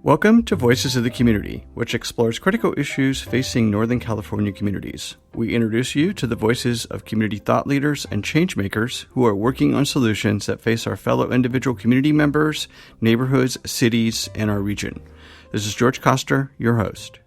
Welcome to Voices of the Community, which explores critical issues facing Northern California communities. We introduce you to the voices of community thought leaders and change makers who are working on solutions that face our fellow individual community members, neighborhoods, cities, and our region. This is George Koster, your host.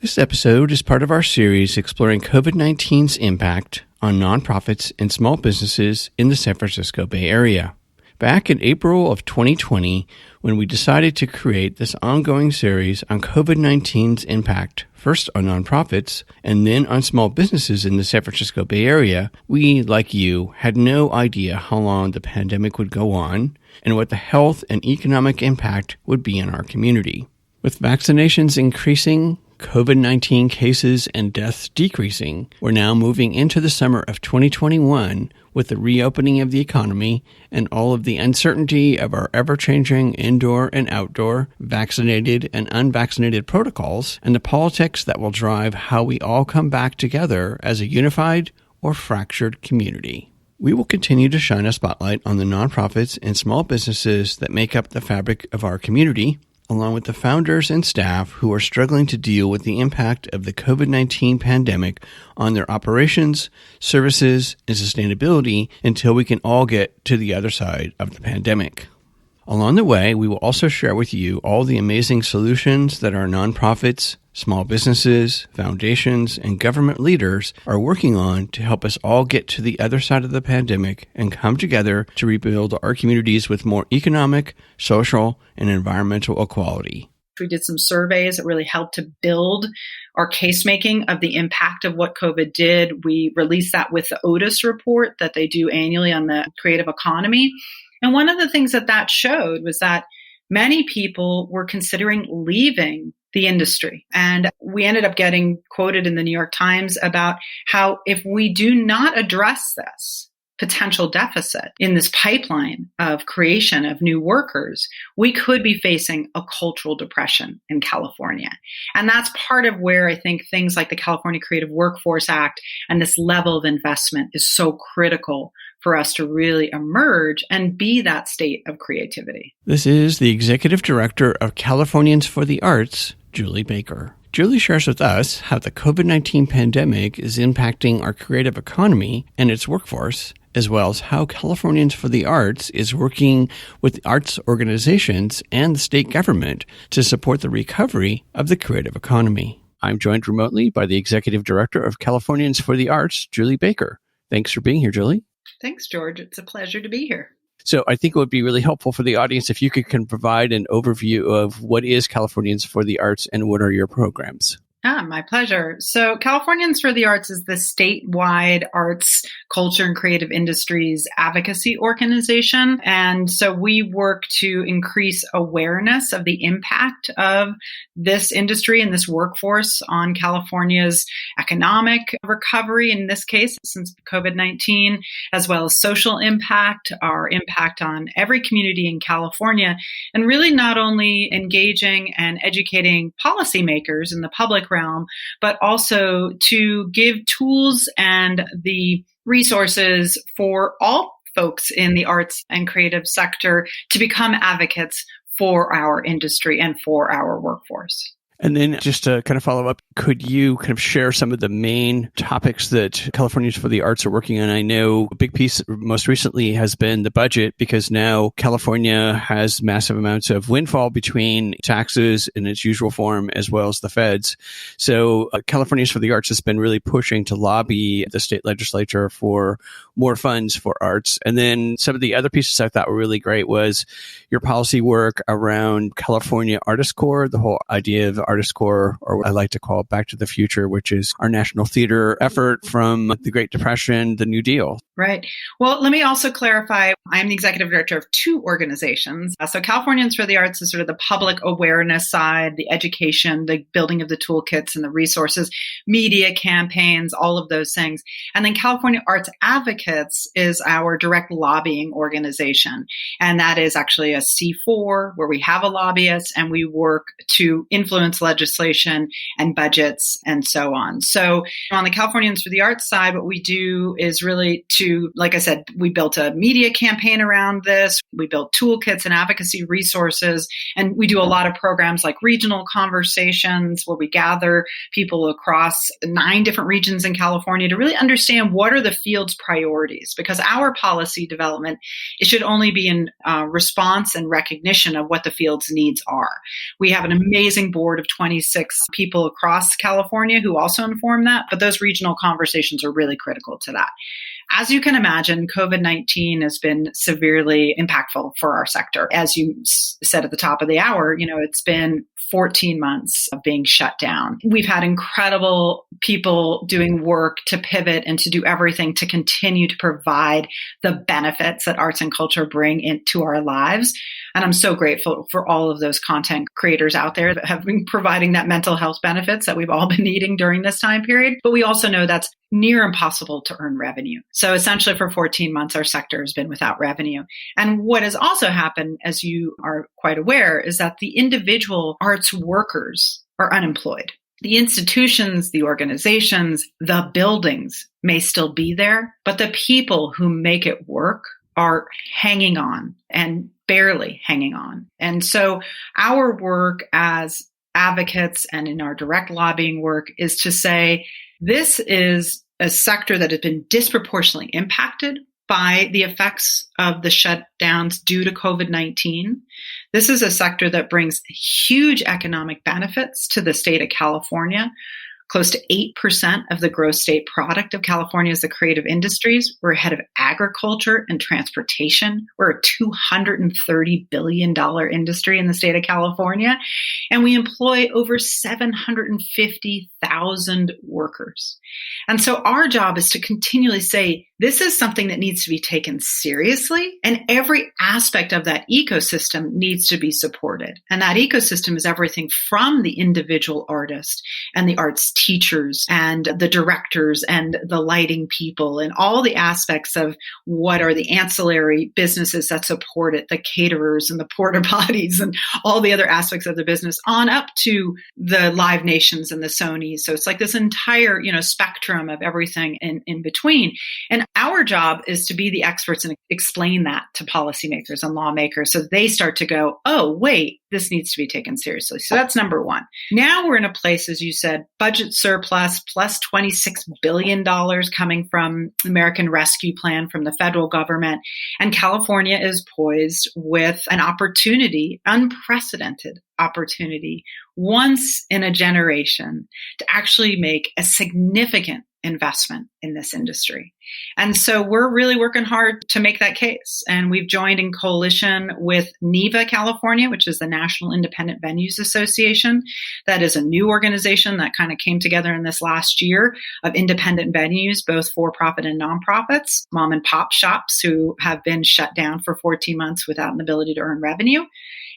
This episode is part of our series exploring COVID-19's impact on nonprofits and small businesses in the San Francisco Bay Area. Back in April of 2020, when we decided to create this ongoing series on COVID-19's impact, first on nonprofits and then on small businesses in the San Francisco Bay Area, we, like you, had no idea how long the pandemic would go on and what the health and economic impact would be in our community. With vaccinations increasing, COVID-19 cases and deaths decreasing, we're now moving into the summer of 2021 with the reopening of the economy and all of the uncertainty of our ever-changing indoor and outdoor, vaccinated and unvaccinated protocols, and the politics that will drive how we all come back together as a unified or fractured community. We will continue to shine a spotlight on the nonprofits and small businesses that make up the fabric of our community, along with the founders and staff who are struggling to deal with the impact of the COVID-19 pandemic on their operations, services, and sustainability until we can all get to the other side of the pandemic. Along the way, we will also share with you all the amazing solutions that our nonprofits, small businesses, foundations, and government leaders are working on to help us all get to the other side of the pandemic and come together to rebuild our communities with more economic, social, and environmental equality. We did some surveys that really helped to build our case making of the impact of what COVID did. We released that with the Otis report that they do annually on the creative economy. And one of the things that showed was that many people were considering leaving the industry. And we ended up getting quoted in the New York Times about how if we do not address this potential deficit in this pipeline of creation of new workers, we could be facing a cultural depression in California. And that's part of where I think things like the California Creative Workforce Act and this level of investment is so critical for us to really emerge and be that state of creativity. This is the Executive Director of Californians for the Arts, Julie Baker. Julie shares with us how the COVID-19 pandemic is impacting our creative economy and its workforce, as well as how Californians for the Arts is working with arts organizations and the state government to support the recovery of the creative economy. I'm joined remotely by the Executive Director of Californians for the Arts, Julie Baker. Thanks for being here, Julie. Thanks, George. It's a pleasure to be here. So I think it would be really helpful for the audience if you can provide an overview of what is Californians for the Arts and what are your programs. My pleasure. So Californians for the Arts is the statewide arts, culture, and creative industries advocacy organization. And so we work to increase awareness of the impact of this industry and this workforce on California's economic recovery, in this case, since COVID-19, as well as social impact, our impact on every community in California, and really not only engaging and educating policymakers in the public realm, but also to give tools and the resources for all folks in the arts and creative sector to become advocates for our industry and for our workforce. And then just to kind of follow up, could you kind of share some of the main topics that Californians for the Arts are working on? I know a big piece most recently has been the budget, because now California has massive amounts of windfall between taxes in its usual form as well as the feds. So Californians for the Arts has been really pushing to lobby the state legislature for more funds for arts. And then some of the other pieces I thought were really great was your policy work around California Artist Corps, the whole idea of Artist Corps, or what I like to call Back to the Future, which is our national theater effort from the Great Depression, the New Deal. Right. Well, let me also clarify, I'm the executive director of two organizations. So Californians for the Arts is sort of the public awareness side, the education, the building of the toolkits and the resources, media campaigns, all of those things. And then California Arts Advocates is our direct lobbying organization. And that is actually a C4 where we have a lobbyist and we work to influence legislation and budgets and so on. So on the Californians for the Arts side, what we do is really to, like I said, we built a media campaign campaign around this. We build toolkits and advocacy resources. And we do a lot of programs like regional conversations where we gather people across 9 different regions in California to really understand what are the field's priorities. Because our policy development, it should only be in response and recognition of what the field's needs are. We have an amazing board of 26 people across California who also inform that, but those regional conversations are really critical to that. As you can imagine, COVID-19 has been severely impactful for our sector. As you said at the top of the hour, it's been 14 months of being shut down. We've had incredible people doing work to pivot and to do everything to continue to provide the benefits that arts and culture bring into our lives. And I'm so grateful for all of those content creators out there that have been providing that mental health benefits that we've all been needing during this time period. But we also know that's near impossible to earn revenue. So essentially for 14 months, our sector has been without revenue. And what has also happened, as you are quite aware, is that the individual arts workers are unemployed. The institutions, the organizations, the buildings may still be there, but the people who make it work are hanging on and barely hanging on. And so our work as advocates and in our direct lobbying work is to say, this is a sector that has been disproportionately impacted by the effects of the shutdowns due to COVID-19. This is a sector that brings huge economic benefits to the state of California. Close to 8% of the gross state product of California is the creative industries. We're ahead of agriculture and transportation. We're a $230 billion industry in the state of California. And we employ over 750,000 workers. And so our job is to continually say, this is something that needs to be taken seriously, and every aspect of that ecosystem needs to be supported. And that ecosystem is everything from the individual artist and the arts teachers and the directors and the lighting people and all the aspects of what are the ancillary businesses that support it, the caterers and the porta potties and all the other aspects of the business on up to the Live Nations and the Sonys. So it's like this entire, spectrum of everything in between. And our job is to be the experts and explain that to policymakers and lawmakers so they start to go, oh, wait, this needs to be taken seriously. So that's number one. Now we're in a place, as you said, budget surplus plus $26 billion coming from the American Rescue Plan from the federal government. And California is poised with an opportunity, unprecedented opportunity, once in a generation to actually make a significant investment in this industry. And so we're really working hard to make that case. And we've joined in coalition with NIVA California, which is the National Independent Venues Association. That is a new organization that kind of came together in this last year of independent venues, both for-profit and nonprofits, mom and pop shops who have been shut down for 14 months without an ability to earn revenue,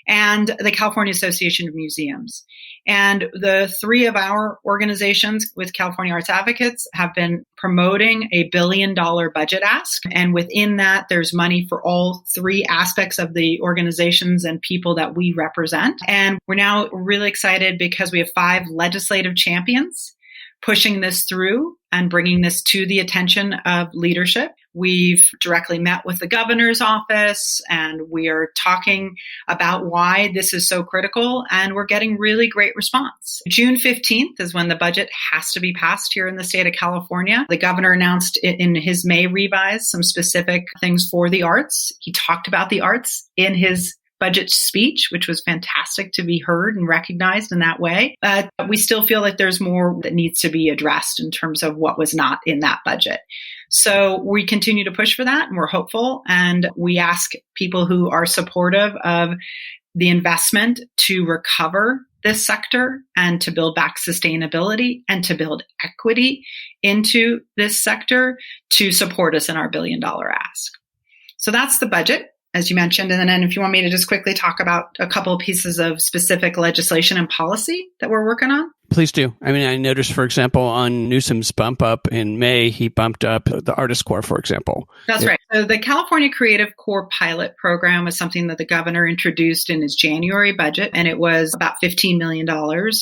and the California Association of Museums. And the 3 of our organizations with California Arts Advocates have been promoting a $1 billion budget ask. And within that, there's money for all 3 aspects of the organizations and people that we represent. And we're now really excited because we have 5 legislative champions pushing this through and bringing this to the attention of leadership. We've directly met with the governor's office, and we are talking about why this is so critical, and we're getting really great response. June 15th is when the budget has to be passed here in the state of California. The governor announced in his May revise some specific things for the arts. He talked about the arts in his budget speech, which was fantastic to be heard and recognized in that way. But we still feel like there's more that needs to be addressed in terms of what was not in that budget. So we continue to push for that, and we're hopeful. And we ask people who are supportive of the investment to recover this sector and to build back sustainability and to build equity into this sector to support us in our $1 billion ask. So that's the budget, as you mentioned. And then if you want me to just quickly talk about a couple of pieces of specific legislation and policy that we're working on. Please do. I mean, I noticed, for example, on Newsom's bump up in May, he bumped up the Artist Corps, for example. That's right. So the California Creative Corps pilot program was something that the governor introduced in his January budget, and it was about $15 million.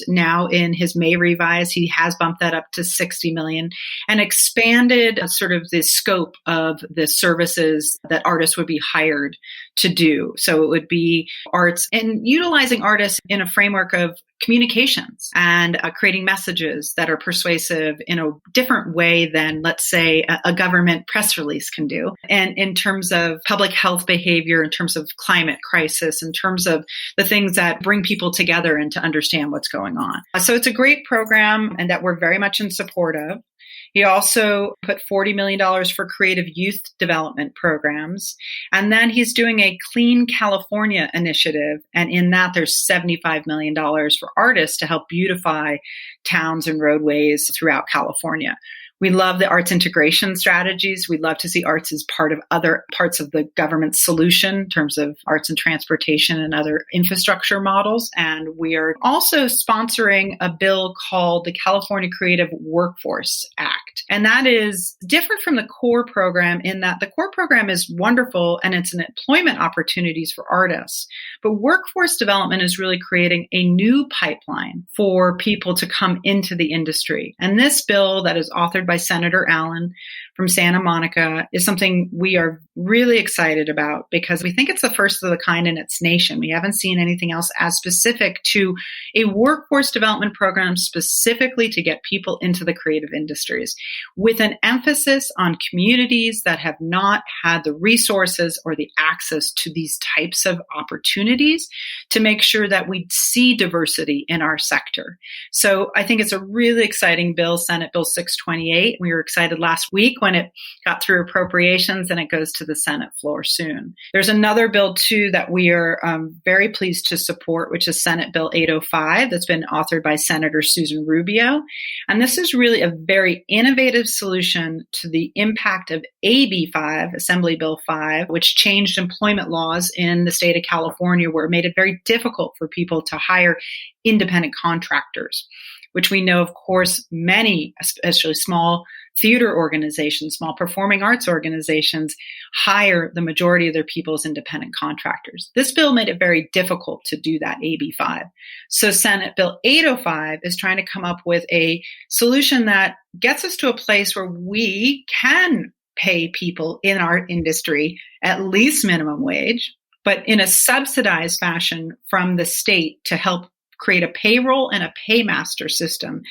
Now in his May revise, he has bumped that up to $60 million and expanded sort of the scope of the services that artists would be hired to do. So it would be arts and utilizing artists in a framework of communications and creating messages that are persuasive in a different way than, let's say, a government press release can do. And in terms of public health behavior, in terms of climate crisis, in terms of the things that bring people together and to understand what's going on. So it's a great program and that we're very much in support of. He also put $40 million for creative youth development programs. And then he's doing a Clean California initiative. And in that, there's $75 million for artists to help beautify towns and roadways throughout California. We love the arts integration strategies. We'd love to see arts as part of other parts of the government solution in terms of arts and transportation and other infrastructure models. And we are also sponsoring a bill called the California Creative Workforce Act. And that is different from the CORE program in that the CORE program is wonderful and it's an employment opportunities for artists. But workforce development is really creating a new pipeline for people to come into the industry. And this bill that is authored by Senator Allen from Santa Monica is something we are really excited about because we think it's the first of the kind in its nation. We haven't seen anything else as specific to a workforce development program specifically to get people into the creative industries with an emphasis on communities that have not had the resources or the access to these types of opportunities to make sure that we see diversity in our sector. So I think it's a really exciting bill, Senate Bill 628. We were excited last week when it got through appropriations and it goes to the Senate floor soon. There's another bill too that we are very pleased to support, which is Senate Bill 805 that's been authored by Senator Susan Rubio. And this is really a very innovative solution to the impact of AB 5, Assembly Bill 5, which changed employment laws in the state of California where it made it very difficult for people to hire independent contractors, which we know, of course, many, especially small theater organizations, small performing arts organizations, hire the majority of their people as independent contractors. This bill made it very difficult to do that, AB 5. So Senate Bill 805 is trying to come up with a solution that gets us to a place where we can pay people in our industry at least minimum wage, but in a subsidized fashion from the state to help create a payroll and a paymaster system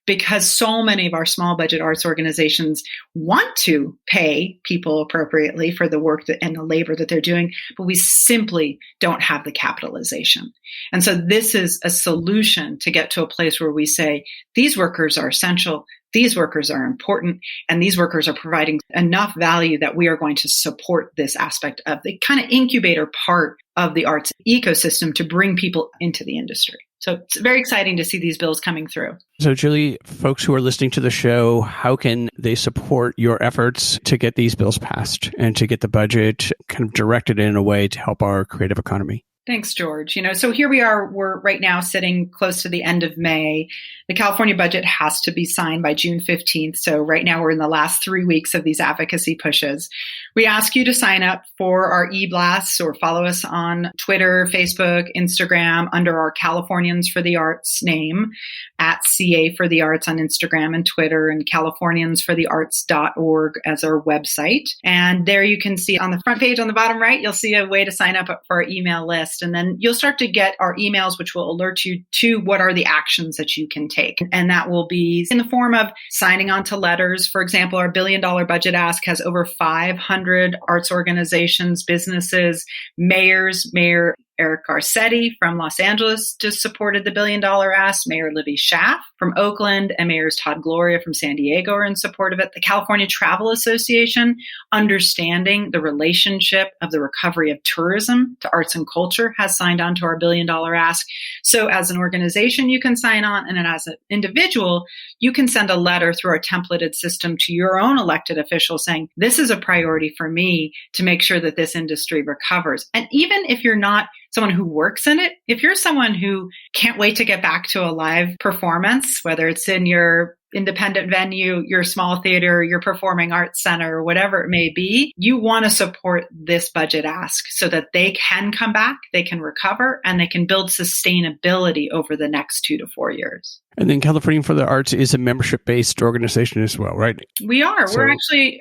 because so many of our small budget arts organizations want to pay people appropriately for the work and the labor that they're doing, but we simply don't have the capitalization. And so this is a solution to get to a place where we say, these workers are essential, these workers are important, and these workers are providing enough value that we are going to support this aspect of the kind of incubator part of the arts ecosystem to bring people into the industry. So it's very exciting to see these bills coming through. So Julie, folks who are listening to the show, how can they support your efforts to get these bills passed and to get the budget kind of directed in a way to help our creative economy? Thanks, George. So here we are, we're right now sitting close to the end of May. The California budget has to be signed by June 15th. So right now we're in the last 3 weeks of these advocacy pushes. We ask you to sign up for our e-blasts or follow us on Twitter, Facebook, Instagram under our Californians for the Arts name, at CA for the Arts on Instagram and Twitter, and californiansforthearts.org as our website. And there you can see on the front page on the bottom right, you'll see a way to sign up for our email list. And then you'll start to get our emails, which will alert you to what are the actions that you can take. And that will be in the form of signing on to letters. For example, our $1 billion budget ask has over 500 arts organizations, businesses, mayors, Mayor Eric Garcetti from Los Angeles just supported the $1 billion ask. Mayor Libby Schaaf from Oakland and Mayors Todd Gloria from San Diego are in support of it. The California Travel Association, understanding the relationship of the recovery of tourism to arts and culture, has signed on to our $1 billion ask. So as an organization, you can sign on, and then as an individual, you can send a letter through our templated system to your own elected official saying, this is a priority for me to make sure that this industry recovers. And even if you're not someone who works in it. If you're someone who can't wait to get back to a live performance, whether it's in your independent venue, your small theater, your performing arts center, whatever it may be, you want to support this budget ask so that they can come back, they can recover, and they can build sustainability over the next 2 to 4 years. And then California for the Arts is a membership-based organization as well, right? We are.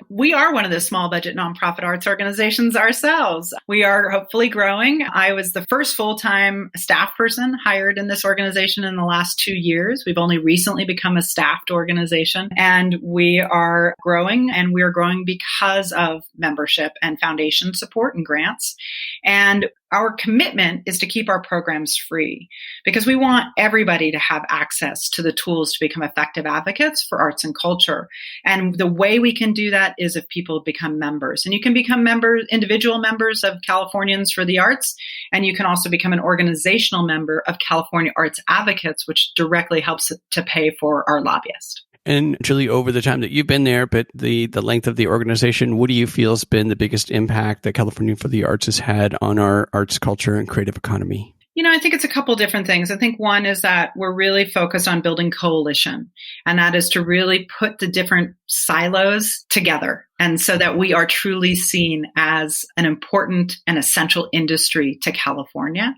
We are one of the small budget nonprofit arts organizations ourselves. We are hopefully growing. I was the first full-time staff person hired in this organization in the last 2 years. We've only recently become a staffed organization, and we are growing, and we are growing because of membership and foundation support and grants. And our commitment is to keep our programs free because we want everybody to have access to the tools to become effective advocates for arts and culture. And the way we can do that is if people become members. And you can become individual members of Californians for the Arts, and you can also become an organizational member of California Arts Advocates, which directly helps to pay for our lobbyist. And Julie, over the time that you've been there, but the length of the organization, what do you feel has been the biggest impact that California for the Arts has had on our arts, culture, and creative economy? I think it's a couple different things. I think one is that we're really focused on building coalition, and that is to really put the different silos together. And so that we are truly seen as an important and essential industry to California.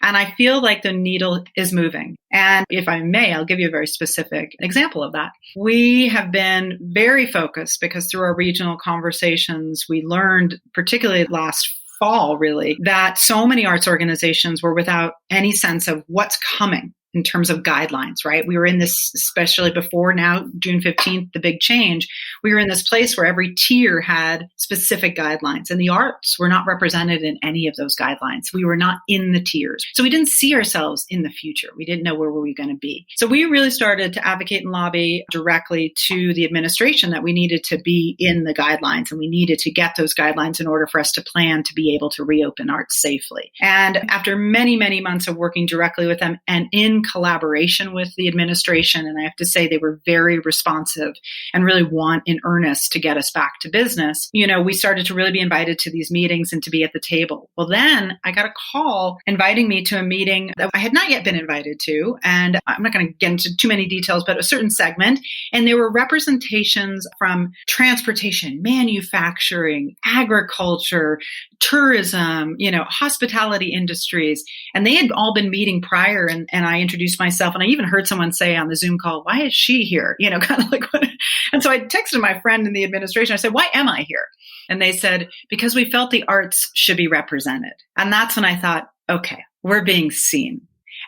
And I feel like the needle is moving. And if I may, I'll give you a very specific example of that. We have been very focused because through our regional conversations, we learned, particularly last fall, really, that so many arts organizations were without any sense of what's coming in terms of guidelines, right? We were in this, especially before now, June 15th, the big change, we were in this place where every tier had specific guidelines, and the arts were not represented in any of those guidelines. We were not in the tiers. So we didn't see ourselves in the future. We didn't know where we were going to be. So we really started to advocate and lobby directly to the administration that we needed to be in the guidelines, and we needed to get those guidelines in order for us to plan to be able to reopen arts safely. And after many, many months of working directly with them and in collaboration with the administration, and I have to say they were very responsive and really want in earnest to get us back to business, we started to really be invited to these meetings and to be at the table. Well, then I got a call inviting me to a meeting that I had not yet been invited to, and I'm not going to get into too many details, but a certain segment, and there were representations from transportation, manufacturing, agriculture, tourism, hospitality industries, and they had all been meeting prior, and I introduced myself, and I even heard someone say on the Zoom call, "Why is she here?" Kind of like what? And so I texted my friend in the administration. I said, "Why am I here?" And they said, "Because we felt the arts should be represented." And that's when I thought, okay, we're being seen.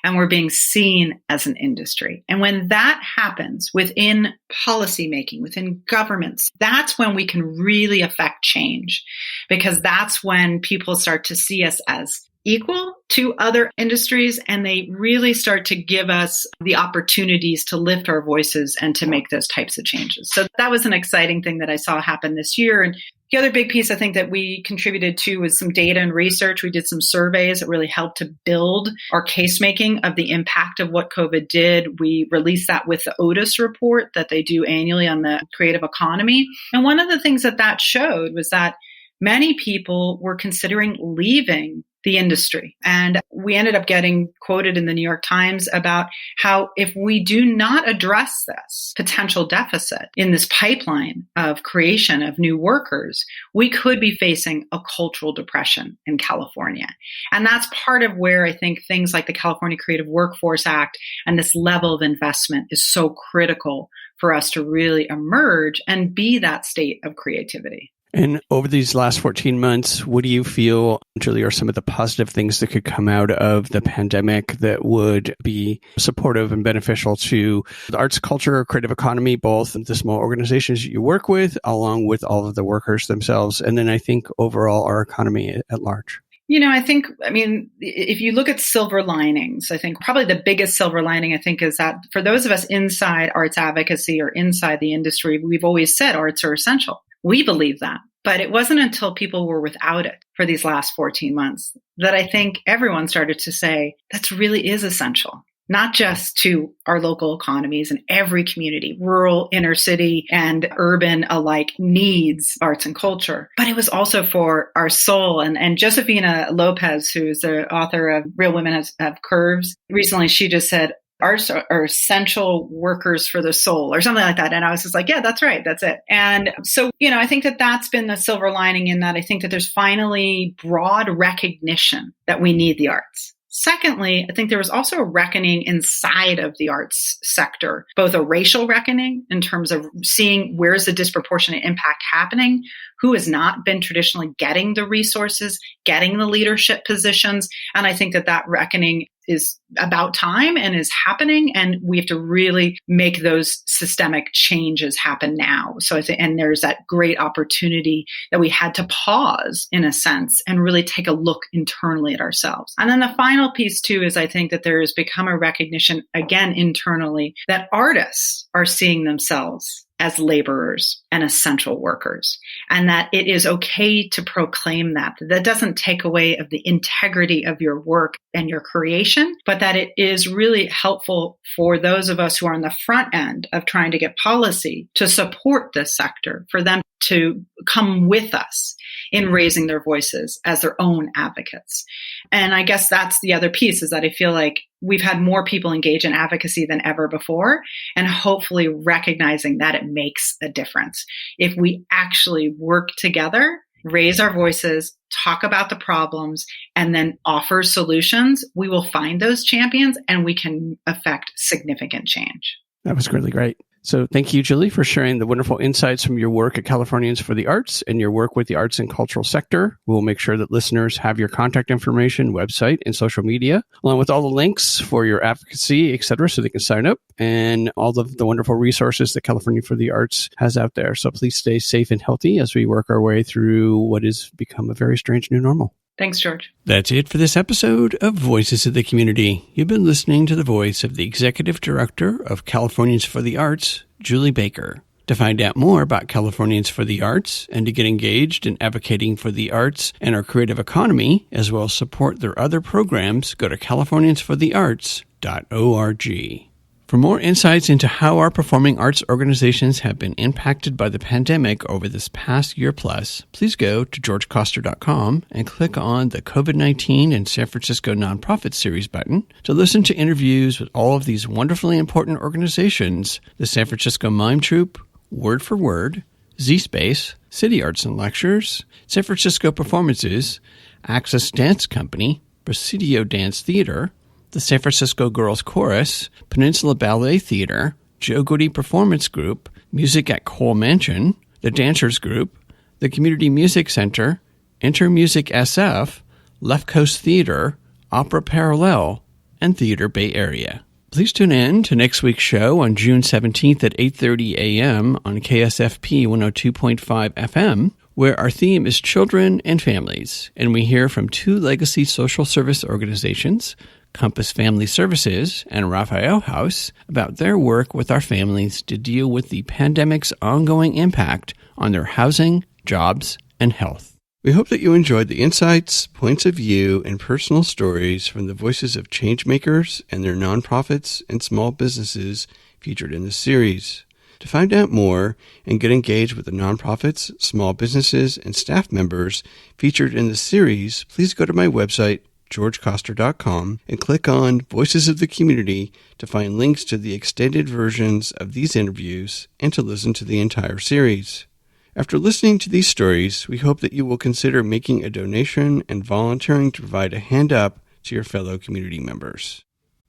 And we're being seen as an industry. And when that happens within policymaking, within governments, that's when we can really affect change, because that's when people start to see us as equal to other industries, and they really start to give us the opportunities to lift our voices and to make those types of changes. So that was an exciting thing that I saw happen this year. And the other big piece I think that we contributed to was some data and research. We did some surveys that really helped to build our case making of the impact of what COVID did. We released that with the Otis report that they do annually on the creative economy. And one of the things that showed was that many people were considering leaving the industry. And we ended up getting quoted in the New York Times about how if we do not address this potential deficit in this pipeline of creation of new workers, we could be facing a cultural depression in California. And that's part of where I think things like the California Creative Workforce Act and this level of investment is so critical for us to really emerge and be that state of creativity. And over these last 14 months, what do you feel, Julie, are some of the positive things that could come out of the pandemic that would be supportive and beneficial to the arts, culture, creative economy, both the small organizations you work with, along with all of the workers themselves, and then I think overall our economy at large? If you look at silver linings, I think probably the biggest silver lining, I think, is that for those of us inside arts advocacy or inside the industry, we've always said arts are essential. We believe that. But it wasn't until people were without it for these last 14 months that I think everyone started to say, that really is essential. not just to our local economies, and every community, rural, inner city, and urban alike, needs arts and culture. But it was also for our soul. And Josefina Lopez, who's the author of Real Women Have Curves, recently she just said, arts are essential workers for the soul or something like that. And I was just like, yeah, that's right. That's it. And so, I think that that's been the silver lining in that. I think that there's finally broad recognition that we need the arts. Secondly, I think there was also a reckoning inside of the arts sector, both a racial reckoning in terms of seeing where's the disproportionate impact happening, who has not been traditionally getting the resources, getting the leadership positions. And I think that that reckoning is about time and is happening. And we have to really make those systemic changes happen now. So I think, and there's that great opportunity that we had to pause in a sense and really take a look internally at ourselves. And then the final piece too is I think that there has become a recognition again internally that artists are seeing themselves as laborers and essential workers, and that it is okay to proclaim that. That doesn't take away of the integrity of your work and your creation, but that it is really helpful for those of us who are on the front end of trying to get policy to support this sector, for them to come with us in raising their voices as their own advocates. And I guess that's the other piece, is that I feel like we've had more people engage in advocacy than ever before, and hopefully recognizing that it makes a difference. If we actually work together, raise our voices, talk about the problems, and then offer solutions, we will find those champions and we can affect significant change. That was really great. So thank you, Julie, for sharing the wonderful insights from your work at Californians for the Arts and your work with the arts and cultural sector. We'll make sure that listeners have your contact information, website, and social media, along with all the links for your advocacy, et cetera, so they can sign up, and all of the wonderful resources that California for the Arts has out there. So please stay safe and healthy as we work our way through what has become a very strange new normal. Thanks, George. That's it for this episode of Voices of the Community. You've been listening to the voice of the Executive Director of Californians for the Arts, Julie Baker. To find out more about Californians for the Arts and to get engaged in advocating for the arts and our creative economy, as well as support their other programs, go to californiansforthearts.org. For more insights into how our performing arts organizations have been impacted by the pandemic over this past year plus, please go to georgecoster.com and click on the COVID-19 and San Francisco Nonprofit Series button to listen to interviews with all of these wonderfully important organizations: the San Francisco Mime Troupe, Word for Word, Z-Space, City Arts and Lectures, San Francisco Performances, Access Dance Company, Presidio Dance Theater, the San Francisco Girls Chorus, Peninsula Ballet Theater, Joe Goody Performance Group, Music at Cole Mansion, the Dancers Group, the Community Music Center, Intermusic SF, Left Coast Theater, Opera Parallel, and Theater Bay Area. Please tune in to next week's show on June 17th at 8:30 a.m. on KSFP 102.5 FM, where our theme is children and families, and we hear from two legacy social service organizations, Compass Family Services and Raphael House, about their work with our families to deal with the pandemic's ongoing impact on their housing, jobs, and health. We hope that you enjoyed the insights, points of view, and personal stories from the voices of changemakers and their nonprofits and small businesses featured in this series. To find out more and get engaged with the nonprofits, small businesses, and staff members featured in the series, please go to my website, georgecoster.com, and click on Voices of the Community to find links to the extended versions of these interviews and to listen to the entire series. After listening to these stories, we hope that you will consider making a donation and volunteering to provide a hand up to your fellow community members.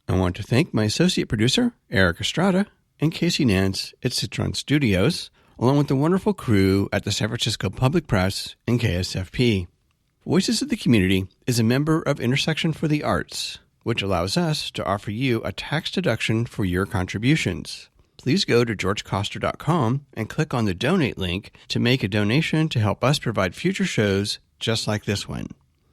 I want to thank my associate producer, Eric Estrada, and Casey Nance at Citron Studios, along with the wonderful crew at the San Francisco Public Press and KSFP. Voices of the Community is a member of Intersection for the Arts, which allows us to offer you a tax deduction for your contributions. Please go to georgecoster.com and click on the donate link to make a donation to help us provide future shows just like this one.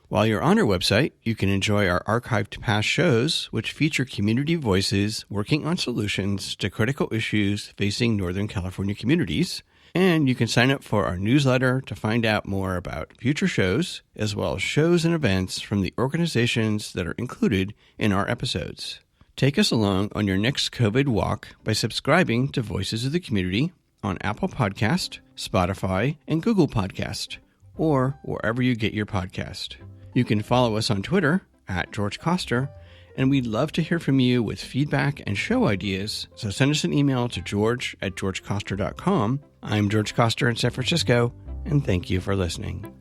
While you're on our website, you can enjoy our archived past shows, which feature community voices working on solutions to critical issues facing Northern California communities. And you can sign up for our newsletter to find out more about future shows, as well as shows and events from the organizations that are included in our episodes. Take us along on your next COVID walk by subscribing to Voices of the Community on Apple Podcast, Spotify, and Google Podcast, or wherever you get your podcast. You can follow us on Twitter at George Coster, and we'd love to hear from you with feedback and show ideas, so send us an email to george@georgecoster.com. I'm George Coster in San Francisco, and thank you for listening.